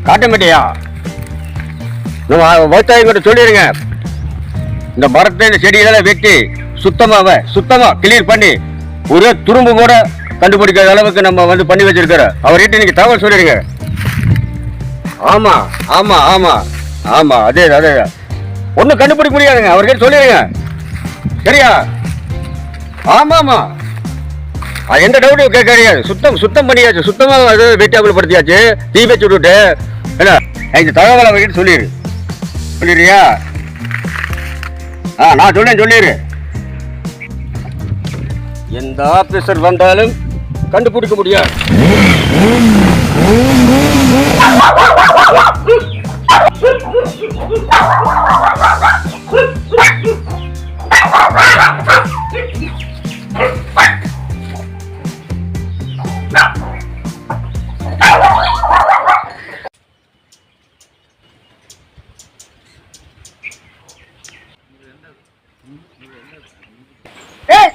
காட்ட மாட்டியா? விவசாயிகிட்ட சொல்லிடுங்க, இந்த மரத்தை இந்த செடியெல்லாம் வெட்டி சுத்தமா கிளியர் பண்ணி ஒரே துரும்பு கூட கண்டுபிடிக்காத அளவுக்கு நம்ம வந்து பண்ணி வச்சிருக்கிற அவர்கிட்ட நீங்க தகவல் சொல்லிடுங்க. ஆமா ஆமா ஆமா ஆமா அதே ஒன்னும் கண்டுபிடிக்க முடியாதுங்க, அவர்கிட்ட சொல்லிடுங்க. சரியா? ஆமா ஆமா எந்த டவுட்டும் கேட்காதீங்க. சுத்தம் பண்ணியாச்சு, சுத்தமா வெட்டி அமல்படுத்தியாச்சு, தீ வச்சு விட்டுட்டு என்ன இந்த தகவல் அவர்கிட்ட சொல்லிடுறியா? நான் சொல்லிடு. எந்த ஆபீசர் வந்தாலும் கண்டுபிடிக்க முடியாது.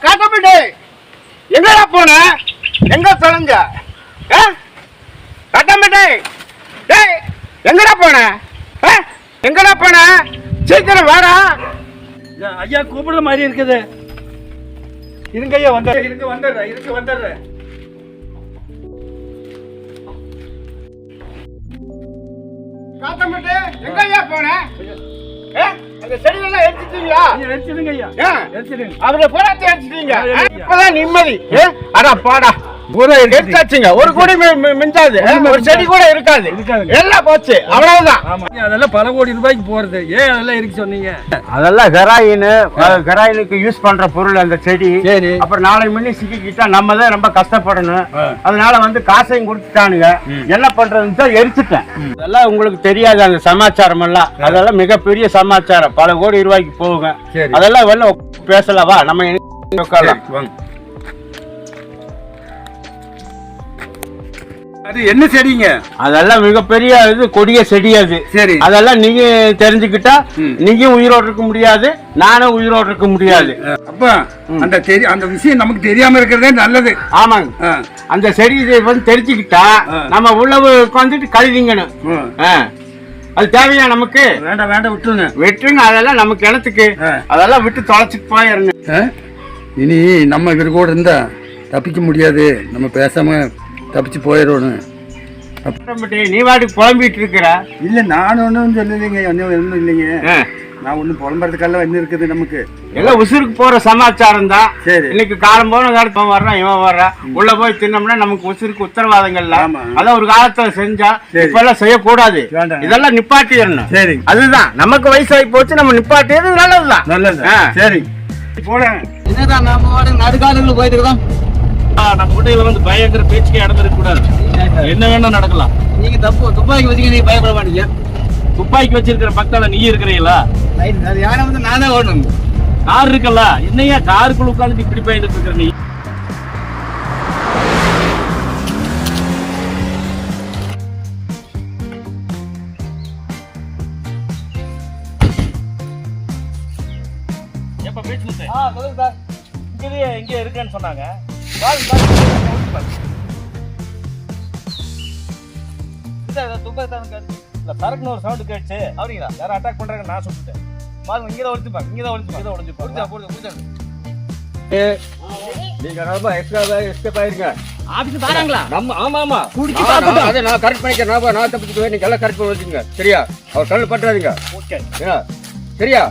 காட்டப்பட்டு எங்கடா போன? எங்க தொலைஞ்ச? காட்டப்பட்டு எங்கடா போன? சீக்கிரம் வாடா. ஐயா கூப்பிடுற மாதிரி இருக்குது. இருங்க ஐயா, வந்துடுறேன். காட்டப்பட்டு எங்க ஐயா போன? அந்த செடியெல்லாம் எடுத்துட்டீங்களா? எடுத்துடுங்க ஐயா, எடுத்துடுங்க. அவரை போராட்டம் எடுத்துட்டீங்க, இப்பதான் நிம்மதி. அடா பாடா, எடுத்தாச்சுங்க. ஒரு கோடி மிஞ்சாது, ஒரு செடி கூட இருக்காது, எல்லாம் போச்சு, அவ்வளவுதான். அதெல்லாம் பல கோடி ரூபாய்க்கு போறது. ஏன் அதெல்லாம் இருக்கு சொன்னீங்க? அதெல்லாம் கெராயினுக்கு யூஸ் பண்ற பொருள் அந்த செடி. அப்புறம் நாளை மணி சிக்கிக்கிட்டா நம்ம தான் ரொம்ப கஷ்டப்படணும். அதனால வந்து காசையும் கொடுத்துட்டானுங்க. என்ன பண்றதுன்னு தான் எரிச்சுட்டேன். அதெல்லாம் உங்களுக்கு தெரியாது அந்த சமாச்சாரம் எல்லாம். அதெல்லாம் மிகப்பெரிய சமாச்சாரம், பல கோடி ரூபாய்க்கு போகுங்க. அதெல்லாம் வெளில பேசலவா, நம்ம உட்காரலாம். அது என்ன செடிங்க? அதெல்லாம் மிகப்பெரிய கொடிய செடி அது. சரி, அதெல்லாம் நீங்க தெரிஞ்சுக்கிட்டா நீங்க உயிரோடு இருக்க முடியாது, நானும் உயிரோடு இருக்க முடியாது. அப்ப அந்த விஷயம் நமக்கு தெரியாம இருக்கிறதே நல்லது. ஆமாங்க, அந்த செடி வந்து தெரிஞ்சுக்கிட்டா நம்ம உள்ள உட்காந்துட்டு கழுதிங்கணும். அது தேவையா நமக்கு? வேண்டாம் விட்டுருங்க. அதெல்லாம் நமக்கு கிணத்துக்கு, அதெல்லாம் விட்டு தொலைச்சிட்டு போயிருங்க. இனி நம்ம இவர் கூட இருந்தா தப்பிக்க முடியாது, நம்ம பேசாம தப்பிச்சு போயிடணும். நீ வாட்டுக்கு புலம்பிட்டு இருக்கிற. இல்ல, நான் ஒன்றும் சொல்லலைங்க, ஒன்றும் இல்லைங்க. நான் ஒன்றும் புலம்புறதுக்கெல்லாம் என்ன இருக்குது நமக்கு? எல்லாம் உசுருக்கு போற சமாச்சாரம் தான். சரி, இன்னைக்கு காலம் போன காலத்து வர்றான், இவன் வர்றான், உள்ள போய் தின்னோம்னா நமக்கு உசுருக்கு உத்தரவாதங்கள்ல. அதான் ஒரு காலத்துல செஞ்சா, இப்ப எல்லாம் செய்யக்கூடாது. இதெல்லாம் நிப்பாட்டிடணும். சரி, அதுதான் நமக்கு வயசாகி போச்சு, நம்ம நிப்பாட்டியது நல்லதுதான். நல்லது. சரி, போறேன். என்னதான் நம்ம நடுக்காடுகளுக்கு போயிட்டு இருக்கோம். நம்ம குட்டையில வந்து பயங்கர பேச்சுக்கே நடந்துருக்க கூடாது. என்ன வேணா நடக்கலாம். நீங்க துப்பாக்கி வச்சுக்க, நீங்க பயப்பட மாட்டீங்க. துப்பாக்கி வச்சிருக்கிற பக்கத்துல நீ இருக்கிறீங்களா? யானை வந்து நானே ஓடணும். கார் இருக்கல, என்னையா காருக்குள்ள உட்காந்துட்டு இப்படி பயந்துட்டு இருக்கிற நீ? எப்ப பேச்சு முட்டை? சொல்லுங்க சார். இங்கே இருக்கேன்னு சொன்னாங்க. சரக்குன்னு ஒரு சவுண்ட் கேட்டுச்சு. அவங்களா யாரும் அட்டாக் பண்றாங்க, நான் சொல்லிட்டேன். பாருங்க, இங்கதான் ஒழிச்சு நீங்க ரொம்ப எஸ்கேப் ஆயிருங்க. ஆபீஸ் வராங்களா? நம்ம ஆமா குடிச்சு அதை நான் கரெக்ட் பண்ணிக்கிறேன். நான் தப்பிச்சுக்குவேன், நீங்க எல்லாம் கரெக்ட் பண்ணி வச்சுங்க. சரியா? அவர் கல் பண்றாதீங்க. ஓகே, சரியா?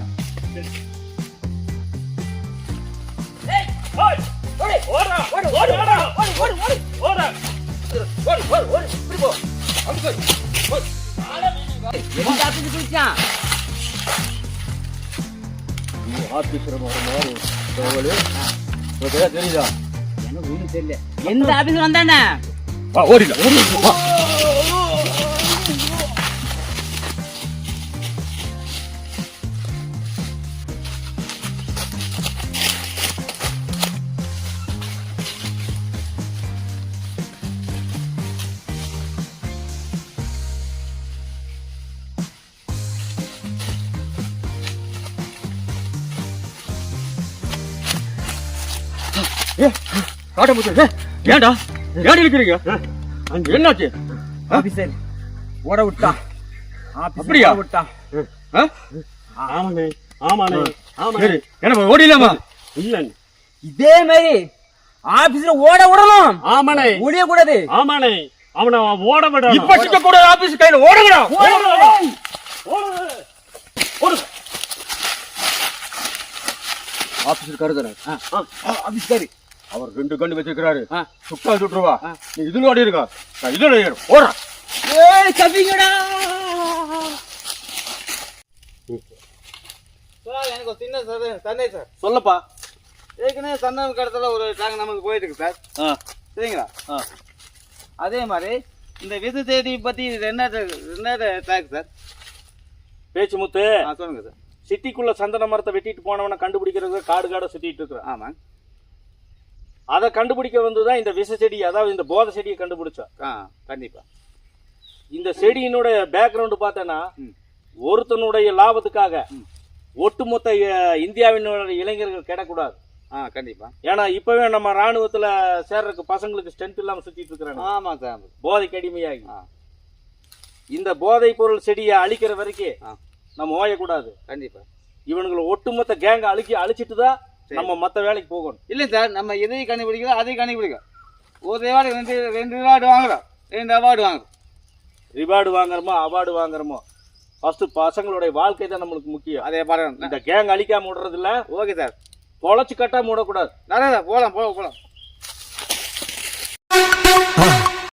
தெரியுதா? எனக்கு ஒண்ணும் தெரியல. எந்த ஆபீஸ் வந்தானே? ஓடில. காட்ட முடியாது. ஏன்டா ஏன் இருக்கிறீங்க? அங்க என்னாச்சு? ஆபீசர், ஓட விட்டா அப்படியா? விட்டா ஆ? ஆமாண்ணே ஆமாண்ணே ஆமாண்ணே சரி என்ன ஓடிடலாமா? இல்லண்ணே இதே மாதிரி ஆபீஸ்ல ஓட விடணும், ஆமாண்ணே ஒளிய கூடாது. ஆமாண்ணே அவனை ஓட விடணும் இப்ப சிக்க கூட ஆபீஸ் கையில ஓடுங்கடா. ஆபீஸ் இருக்காரு ஆபீஸ்காரி அவர் 2 கண்ணு வச்சிருக்காரு. சுட்டா சுட்டுருவா. நீ இதுல ஓடி இருக்கா, நான் இதுல ஏறும் ஓடுறா. ஏய் கவிங்கடா. சார் எனக்கு ஒரு சின்ன சந்தேகம் சார். சொல்லப்பா. ஏற்கனவே சந்தன கடத்தல ஒரு டாக் நமக்கு போயிட்டு இருக்கு சார். சரிங்களா? அதே மாதிரி இந்த விது தேதி பத்தி ரெண்டாவது டாக் சார். பேச்சு முத்து, சொல்லுங்க சார். சிட்டிக்குள்ள சந்தன மரத்தை வெட்டிட்டு போனவனை கண்டுபிடிக்கிறது காடு சுத்திட்டு இருக்கிறான். ஆமாங்க. அதை கண்டுபிடிக்க வந்துதான் இந்த விச செடி, அதாவது இந்த போதை செடியை கண்டுபிடிச்சோம். கண்டிப்பா. இந்த செடியினுடைய பேக்ரவுண்ட் பார்த்தேன்னா ஒருத்தனுடைய லாபத்துக்காக ஒட்டுமொத்த இந்தியாவினுடைய இளைஞர்கள் கிடக்கூடாது. கண்டிப்பா. ஏன்னா இப்பவே நம்ம ராணுவத்துல சேர்றதுக்கு பசங்களுக்கு ஸ்ட்ரென்த் இல்லாம சுத்திட்டு இருக்கிறாங்க. ஆமா சார். போதைக்கு அடிமையாகி இந்த போதை பொருள் செடியை அழிக்கிற வரைக்கும் நம்ம ஓயக்கூடாது. கண்டிப்பா. இவனுங்களை ஒட்டுமொத்த கேங்க அழிச்சிட்டு தான் நம்ம மத்த வேலைக்கு போகணும். இல்ல சார், நம்ம எதையும் கண்டுபிடிக்கிறோம் அதையும் கண்டுபிடிக்கிறோம். ஒரு ரிவார்டு ரெண்டு ரிவார்டு வாங்குறோம், 2 அவார்டு வாங்குறோம். ரிவார்டு வாங்குறோமோ அவார்டு வாங்குறோமோ, ஃபர்ஸ்ட் பசங்களுடைய வாழ்க்கை தான் நம்மளுக்கு முக்கியம். அதே பாருங்க. இந்த கேங் அழிக்காம விடுறது இல்ல. Okay sir. பொழைச்சு கட்டாம விடக்கூடாது. போலாம்.